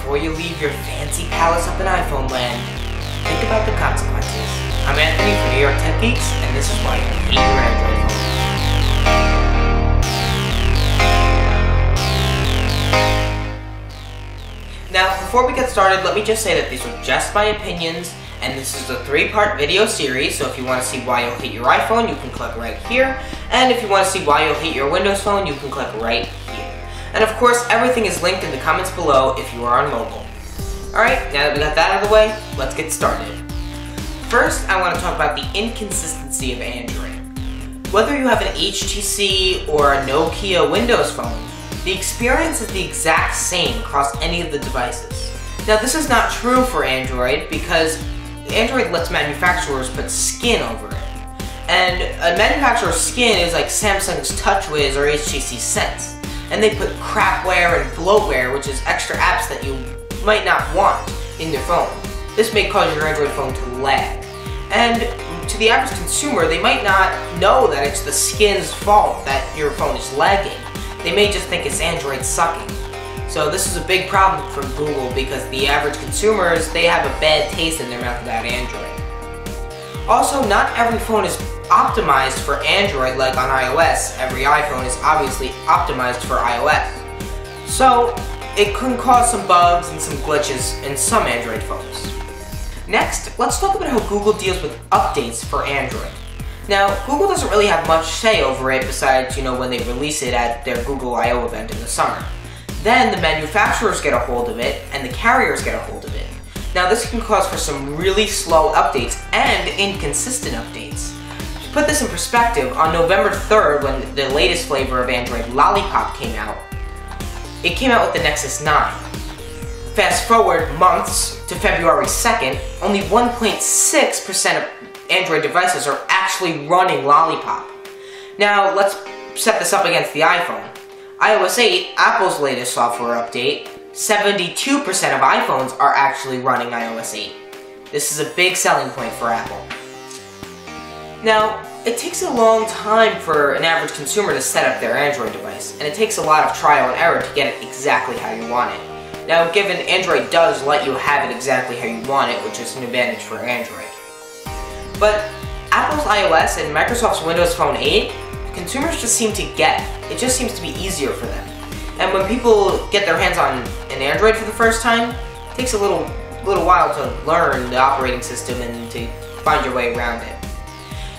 before you leave your fancy palace up in iPhone land, think about the consequences. I'm Anthony from New York Tech Geeks, and this is why I hate your Android phone. Now, before we get started, let me just say that these are just my opinions, and this is a 3-part video series, so if you want to see why you'll hate your iPhone, you can click right here, and if you want to see why you'll hate your Windows phone, you can click right here. And of course, everything is linked in the comments below if you are on mobile. Alright, now that we got that out of the way, let's get started. First, I want to talk about the inconsistency of Android. Whether you have an HTC or a Nokia Windows phone, the experience is the exact same across any of the devices. Now, this is not true for Android because Android lets manufacturers put skin over it. And a manufacturer's skin is like Samsung's TouchWiz or HTC Sense. And they put crapware and bloatware, which is extra apps that you might not want in your phone. This may cause your Android phone to lag. And to the average consumer, they might not know that it's the skin's fault that your phone is lagging. They may just think it's Android sucking. So this is a big problem for Google because the average consumers, they have a bad taste in their mouth about Android. Also, not every phone is optimized for Android like on iOS. Every iPhone is obviously optimized for iOS. So it can cause some bugs and some glitches in some Android phones. Next, let's talk about how Google deals with updates for Android. Now, Google doesn't really have much say over it besides, when they release it at their Google I/O event in the summer. Then the manufacturers get a hold of it and the carriers get a hold of it. Now, this can cause for some really slow updates and inconsistent updates. To put this in perspective, on November 3rd, when the latest flavor of Android, Lollipop, came out, it came out with the Nexus 9. Fast forward months to February 2nd, only 1.6% of Android devices are actually running Lollipop. Now, let's set this up against the iPhone. iOS 8, Apple's latest software update, 72% of iPhones are actually running iOS 8. This is a big selling point for Apple. Now, it takes a long time for an average consumer to set up their Android device, and it takes a lot of trial and error to get it exactly how you want it. Now, given Android does let you have it exactly how you want it, which is an advantage for Android. But Apple's iOS and Microsoft's Windows Phone 8, consumers just seem to get. It just seems to be easier for them. And when people get their hands on an Android for the first time, it takes a little while to learn the operating system and to find your way around it.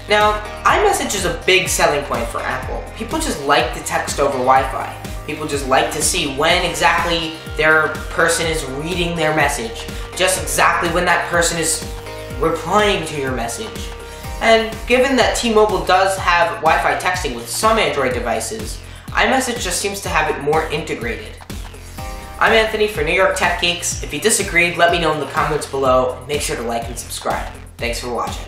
Now, iMessage is a big selling point for Apple. People just like to text over Wi-Fi. People just like to see when exactly their person is reading their message, just exactly when that person is replying to your message. And given that T-Mobile does have Wi-Fi texting with some Android devices, iMessage just seems to have it more integrated. I'm Anthony for New York Tech Geeks. If you disagreed, let me know in the comments below, and make sure to like and subscribe. Thanks for watching.